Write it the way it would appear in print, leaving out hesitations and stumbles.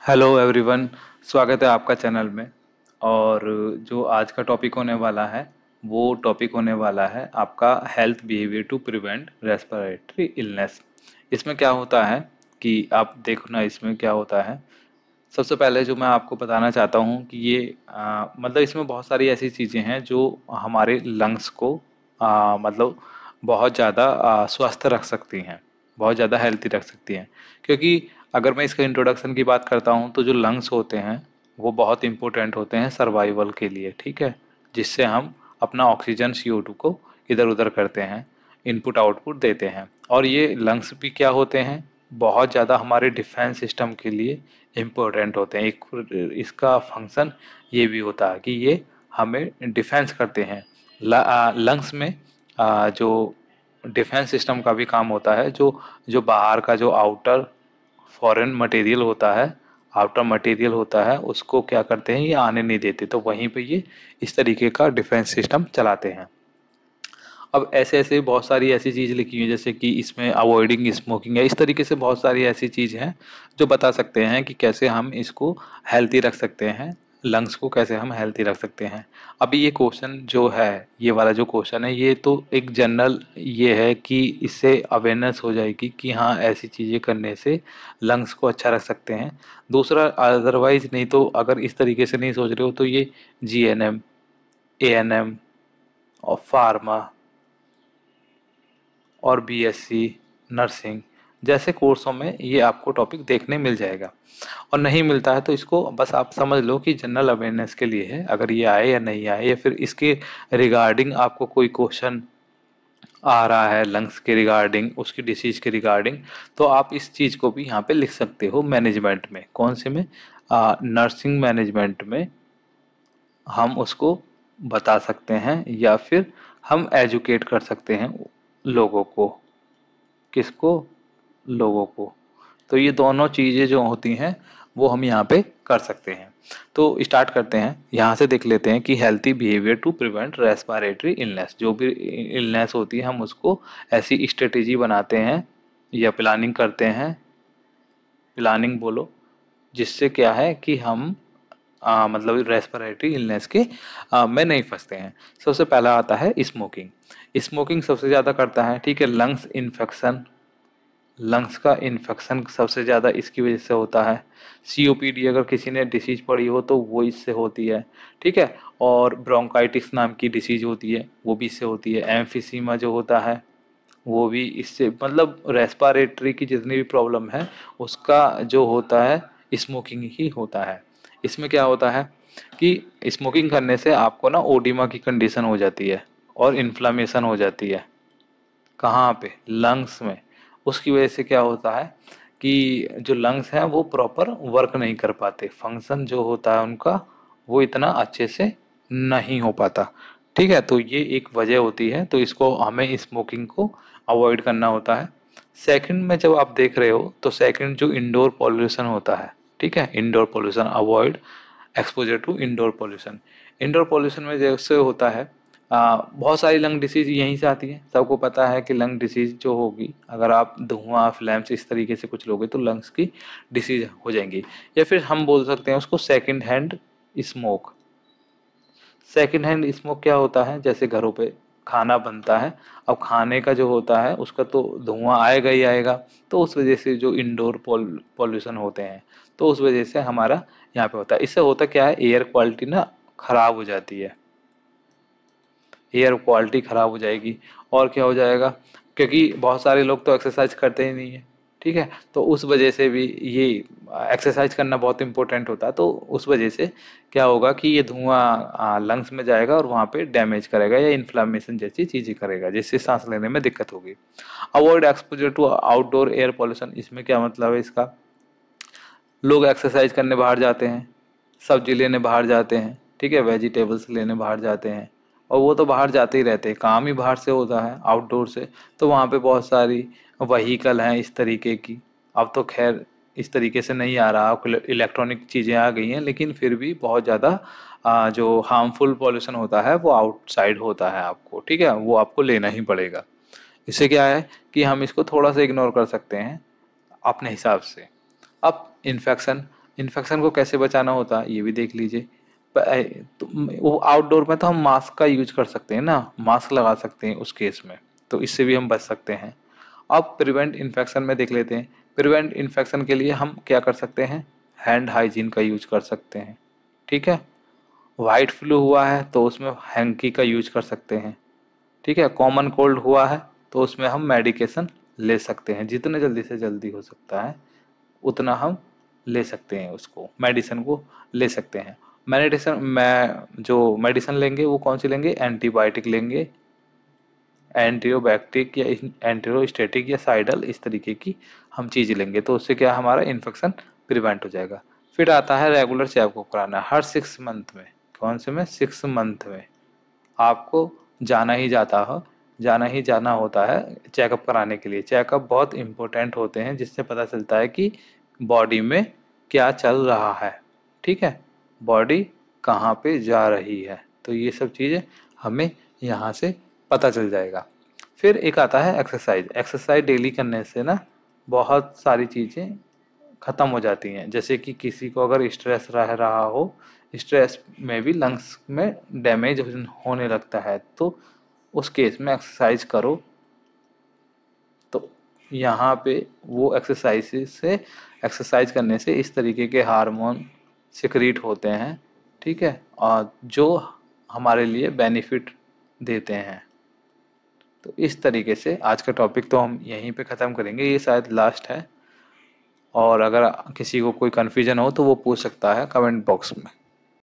Hello everyone. स्वागत है आपका चैनल में। और जो आज का टॉपिक होने वाला है वो टॉपिक होने वाला है आपका health behaviour to prevent respiratory illness. इसमें क्या होता है कि आप देखना इसमें क्या होता है। सबसे पहले जो मैं आपको बताना चाहता हूँ कि ये मतलब इसमें बहुत सारी ऐसी चीज़ें हैं जो हमारे लंग्स को मतलब बहुत ज़्यादा स्वस्थ रख सकती हैं, बहुत ज़्यादा हेल्थी रख सकती हैं। क्योंकि अगर मैं इसका इंट्रोडक्शन की बात करता हूँ तो जो लंग्स होते हैं वो बहुत इंपॉर्टेंट होते हैं सर्वाइवल के लिए, ठीक है। जिससे हम अपना ऑक्सीजन CO2 को इधर उधर करते हैं, इनपुट आउटपुट देते हैं। और ये लंग्स भी क्या होते हैं, बहुत ज़्यादा हमारे डिफेंस सिस्टम के लिए इम्पोर्टेंट होते हैं। एक इसका फंक्शन ये भी होता है कि ये हमें डिफेंस करते हैं। लंग्स में जो डिफेंस सिस्टम का भी काम होता है। जो जो बाहर का जो आउटर मटेरियल होता है उसको क्या करते हैं, ये आने नहीं देते, तो वहीं पे ये इस तरीके का डिफेंस सिस्टम चलाते हैं। अब ऐसे ऐसे बहुत सारी ऐसी चीज़ लिखी हुई है जैसे कि इसमें अवॉइडिंग स्मोकिंग है, इस तरीके से बहुत सारी ऐसी चीज़ हैं जो बता सकते हैं कि कैसे हम इसको हेल्थी रख सकते हैं, लंग्स को कैसे हम हेल्थी रख सकते हैं। अभी ये क्वेश्चन जो है, ये वाला जो क्वेश्चन है, ये तो एक जनरल ये है कि इससे अवेयरनेस हो जाएगी कि हाँ ऐसी चीज़ें करने से लंग्स को अच्छा रख सकते हैं। दूसरा, अदरवाइज नहीं तो अगर इस तरीके से नहीं सोच रहे हो तो ये GNM, ANM और फार्मा और BSc नर्सिंग जैसे कोर्सों में ये आपको टॉपिक देखने मिल जाएगा। और नहीं मिलता है तो इसको बस आप समझ लो कि जनरल अवेयरनेस के लिए है। अगर ये आए या नहीं आए या फिर इसके रिगार्डिंग आपको कोई क्वेश्चन आ रहा है लंग्स के रिगार्डिंग, उसकी डिसीज के रिगार्डिंग, तो आप इस चीज़ को भी यहाँ पे लिख सकते हो मैनेजमेंट में। कौन से में? नर्सिंग मैनेजमेंट में हम उसको बता सकते हैं या फिर हम एजुकेट कर सकते हैं लोगों को। किसको? लोगों को। तो ये दोनों चीज़ें जो होती हैं वो हम यहाँ पे कर सकते हैं। तो स्टार्ट करते हैं, यहाँ से देख लेते हैं कि healthy behaviour to prevent respiratory illness. जो भी इलनेस होती है हम उसको ऐसी स्ट्रेटेजी बनाते हैं या प्लानिंग करते हैं, प्लानिंग बोलो, जिससे क्या है कि हम मतलब रेस्पिरेटरी इलनेस के में नहीं फंसते हैं। सबसे पहला आता है स्मोकिंग। स्मोकिंग सबसे ज़्यादा करता है, ठीक है, लंग्स इन्फेक्शन। लंग्स का इन्फेक्शन सबसे ज़्यादा इसकी वजह से होता है। COPD अगर किसी ने डिसीज पड़ी हो तो वो इससे होती है, ठीक है। और ब्रोंकाइटिस नाम की डिसीज होती है वो भी इससे होती है। एम्फिसीमा जो होता है वो भी इससे, मतलब रेस्पिरेटरी की जितनी भी प्रॉब्लम है उसका जो होता है स्मोकिंग ही होता है। इसमें क्या होता है कि स्मोकिंग करने से आपको ना ओडिमा की कंडीशन हो जाती है और इन्फ्लामेशन हो जाती है। कहाँ पे? लंग्स में। उसकी वजह से क्या होता है कि जो लंग्स हैं वो प्रॉपर वर्क नहीं कर पाते, फंक्शन जो होता है उनका वो इतना अच्छे से नहीं हो पाता, ठीक है। तो ये एक वजह होती है, तो इसको हमें स्मोकिंग को अवॉइड करना होता है। सेकंड में जब आप देख रहे हो तो सेकंड जो इंडोर पॉल्यूशन होता है, ठीक है, indoor pollution avoid exposure to indoor pollution. Indoor pollution में जैसे होता है बहुत सारी लंग डिसीज यहीं से आती है। सबको पता है कि लंग डिसीज जो होगी, अगर आप धुआं फ्लैम्स इस तरीके से कुछ लोगे तो लंग्स की डिसीज हो जाएंगी। या फिर हम बोल सकते हैं उसको second hand smoke. Second hand smoke क्या होता है, जैसे घरों पे खाना बनता है, अब खाने का जो होता है उसका तो धुआं आएगा ही आएगा, तो उस वजह से जो इंडोर पॉल्यूशन होते हैं तो उस वजह से हमारा यहाँ पे होता है। इससे होता क्या है, एयर क्वालिटी ना खराब हो जाती है, एयर क्वालिटी ख़राब हो जाएगी। और क्या हो जाएगा, क्योंकि बहुत सारे लोग तो एक्सरसाइज करते ही नहीं है, ठीक है, तो उस वजह से भी ये एक्सरसाइज करना बहुत इंपॉर्टेंट होता है। तो उस वजह से क्या होगा कि ये धुआं लंग्स में जाएगा और वहाँ पे डैमेज करेगा या इन्फ्लामेशन जैसी चीज़ें करेगा, जिससे सांस लेने में दिक्कत होगी। Avoid exposure to outdoor air pollution. इसमें क्या मतलब है इसका, लोग एक्सरसाइज करने बाहर जाते हैं, सब्जी लेने बाहर जाते हैं, ठीक है, वेजिटेबल्स लेने बाहर जाते हैं, और वो तो बाहर जाते ही रहते हैं, काम ही बाहर से होता है, आउटडोर से। तो वहाँ पे बहुत सारी वहीकल हैं इस तरीके की। अब तो खैर इस तरीके से नहीं आ रहा, इलेक्ट्रॉनिक चीज़ें आ गई हैं, लेकिन फिर भी बहुत ज़्यादा जो हार्मफुल पॉल्यूशन होता है वो आउटसाइड होता है आपको, ठीक है, वो आपको लेना ही पड़ेगा। इससे क्या है कि हम इसको थोड़ा सा इग्नोर कर सकते हैं अपने हिसाब से। अब इन्फेक्शन, इन्फेक्शन को कैसे बचाना होता है ये भी देख लीजिए। तो वो आउटडोर में तो हम मास्क का यूज कर सकते हैं ना, मास्क लगा सकते हैं उस केस में, तो इससे भी हम बच सकते हैं। अब प्रिवेंट इन्फेक्शन में देख लेते हैं। प्रिवेंट इन्फेक्शन के लिए हम क्या कर सकते हैं, हैंड हाइजीन का यूज कर सकते हैं। ठीक है, वाइट फ्लू हुआ है तो उसमें हैंकी का यूज कर सकते हैं। ठीक है, कॉमन कोल्ड हुआ है तो उसमें हम मेडिकेशन ले सकते हैं, जितने जल्दी से जल्दी हो सकता है उतना हम ले सकते हैं, उसको मेडिसिन को ले सकते हैं। मेडिसिन लेंगे वो कौन सी लेंगे, एंटीबायोटिक लेंगे, एंटीबायोटिक या एंटीरोस्टेटिक या साइडल, इस तरीके की हम चीज़ लेंगे तो उससे क्या हमारा इन्फेक्शन प्रिवेंट हो जाएगा। फिर आता है रेगुलर चेकअप कराना हर 6 मंथ में। कौन से में, 6 मंथ में आपको जाना ही जाना होता है चेकअप कराने के लिए। चेकअप बहुत इम्पोर्टेंट होते हैं जिससे पता चलता है कि बॉडी में क्या चल रहा है। ठीक है, बॉडी कहाँ पे जा रही है, तो ये सब चीज़ें हमें यहाँ से पता चल जाएगा। फिर एक आता है एक्सरसाइज। एक्सरसाइज डेली करने से ना बहुत सारी चीज़ें ख़त्म हो जाती हैं। जैसे कि किसी को अगर स्ट्रेस रह रहा हो, स्ट्रेस में भी लंग्स में डैमेज होने लगता है, तो उस केस में एक्सरसाइज करो तो यहाँ पे वो एक्सरसाइज करने से इस तरीके के हार्मोन सिक्रीट होते हैं। ठीक है, और जो हमारे लिए बेनिफिट देते हैं। तो इस तरीके से आज का टॉपिक तो हम यहीं पे ख़त्म करेंगे, ये शायद लास्ट है। और अगर किसी को कोई कन्फ्यूजन हो तो वो पूछ सकता है कमेंट बॉक्स में।